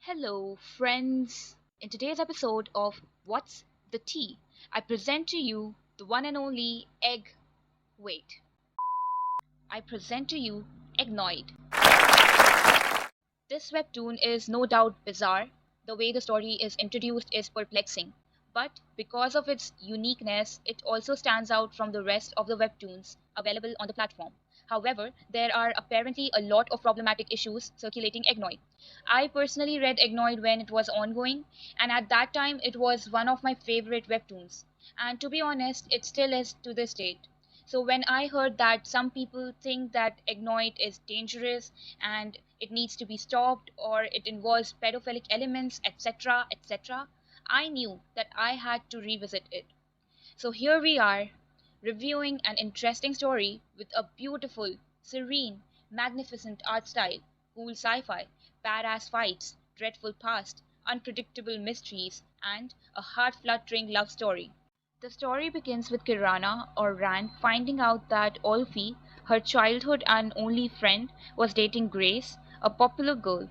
Hello, friends. In today's episode of What's the Tea, I present to you the one and only Egg. Wait, I present to you Eggnoid. This webtoon is no doubt bizarre. The way the story is introduced is perplexing. But because of its uniqueness, it also stands out from the rest of the webtoons available on the platform. However, there are apparently a lot of problematic issues circulating Eggnoid. I personally read Eggnoid when it was ongoing, and at that time it was one of my favorite webtoons. And to be honest, it still is to this date. So when I heard that some people think that Eggnoid is dangerous and it needs to be stopped or it involves pedophilic elements, etc., etc., I knew that I had to revisit it. So here we are, reviewing an interesting story with a beautiful, serene, magnificent art style, cool sci fi, badass fights, dreadful past, unpredictable mysteries, and a heart fluttering love story. The story begins with Kirana or Ran finding out that Olfi, her childhood and only friend, was dating Grace, a popular girl.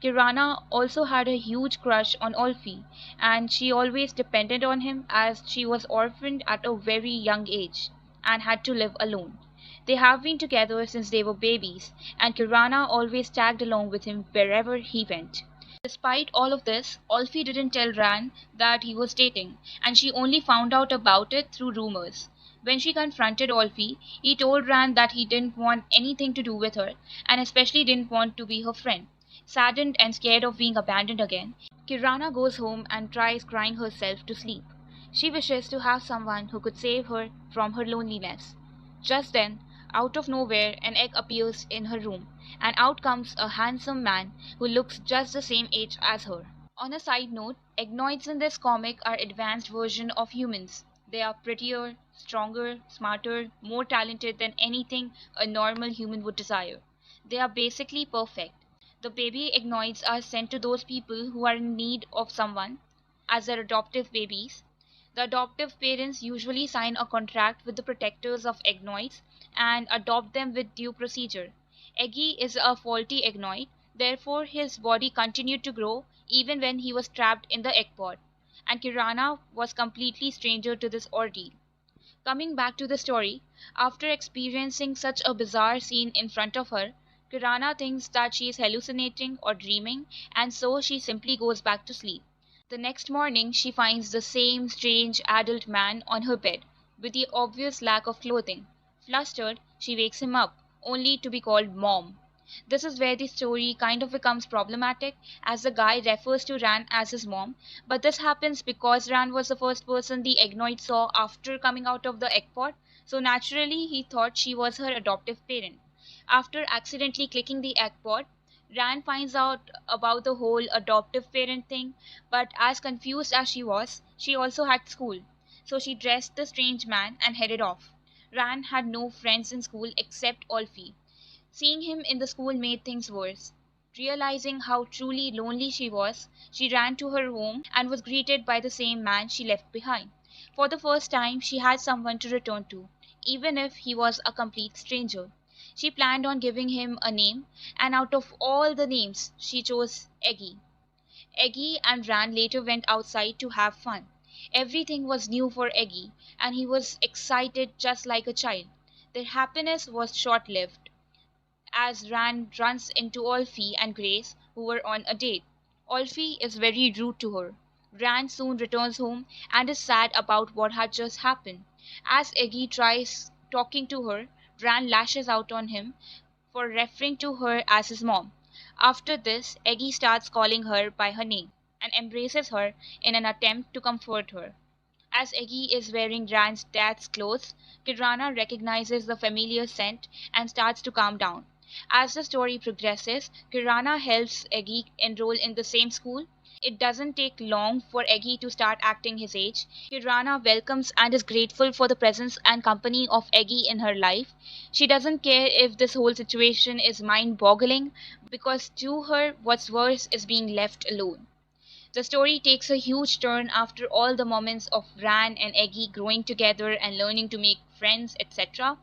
Kirana also had a huge crush on Olfi, and she always depended on him as she was orphaned at a very young age and had to live alone. They have been together since they were babies, and Kirana always tagged along with him wherever he went. Despite all of this, Olfi didn't tell Ran that he was dating, and she only found out about it through rumors. When she confronted Olfi, he told Ran that he didn't want anything to do with her, and especially didn't want to be her friend. Saddened and scared of being abandoned again, Kirana goes home and tries crying herself to sleep. She wishes to have someone who could save her from her loneliness. Just then, out of nowhere, an egg appears in her room, and out comes a handsome man who looks just the same age as her. On a side note, Eggnoids in this comic are advanced version of humans. They are prettier, stronger, smarter, more talented than anything a normal human would desire. They are basically perfect. The baby Eggnoids are sent to those people who are in need of someone as their adoptive babies. The adoptive parents usually sign a contract with the protectors of Eggnoids and adopt them with due procedure. Eggy is a faulty Eggnoid, therefore his body continued to grow even when he was trapped in the egg pod, and Kirana was completely stranger to this ordeal. Coming back to the story, after experiencing such a bizarre scene in front of her, Kirana thinks that she is hallucinating or dreaming, and so she simply goes back to sleep. The next morning, she finds the same strange adult man on her bed, with the obvious lack of clothing. Flustered, she wakes him up, only to be called Mom. This is where the story kind of becomes problematic, as the guy refers to Ran as his mom, but this happens because Ran was the first person the Eggnoid saw after coming out of the egg pod, so naturally he thought she was her adoptive parent. After accidentally clicking the egg pod, Ran finds out about the whole adoptive parent thing, but as confused as she was, she also had school. So she dressed the strange man and headed off. Ran had no friends in school except Olfi. Seeing him in the school made things worse. Realizing how truly lonely she was, she ran to her home and was greeted by the same man she left behind. For the first time, she had someone to return to, even if he was a complete stranger. She planned on giving him a name, and out of all the names, she chose Eggy. Eggy and Ran later went outside to have fun. Everything was new for Eggy, and he was excited just like a child. Their happiness was short lived as Ran runs into Olfi and Grace, who were on a date. Olfi is very rude to her. Ran soon returns home and is sad about what had just happened. As Eggy tries talking to her, Ran lashes out on him for referring to her as his mom. After this, Eggy starts calling her by her name and embraces her in an attempt to comfort her. As Eggy is wearing Ran's dad's clothes, Kirana recognizes the familiar scent and starts to calm down. As the story progresses, Kirana helps Eggy enroll in the same school. it doesn't take long for Eggy to start acting his age. Kirana welcomes and is grateful for the presence and company of Eggy in her life. She doesn't care if this whole situation is mind boggling, because to her, what's worse is being left alone. The story takes a huge turn after all the moments of Ran and Eggy growing together and learning to make friends, etc.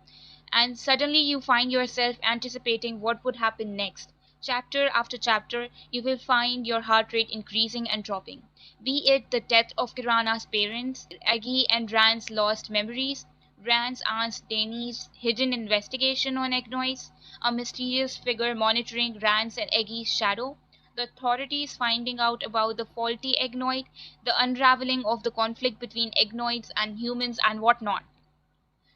And suddenly you find yourself anticipating what would happen next. Chapter after chapter, you will find your heart rate increasing and dropping. Be it the death of Kirana's parents, Eggy and Ran's lost memories, Ran's aunt Dani's hidden investigation on EGGNOID, a mysterious figure monitoring Ran's and Eggy's shadow, the authorities finding out about the faulty EGGNOID, the unraveling of the conflict between EGGNOIDs and humans, and whatnot.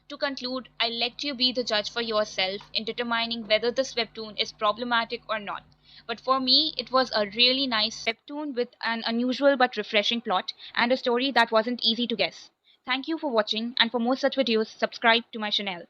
To conclude, I let you be the judge for yourself in determining whether this webtoon is problematic or not. But for me, it was a really nice webtoon with an unusual but refreshing plot and a story that wasn't easy to guess. Thank you for watching, and for more such videos, subscribe to my channel.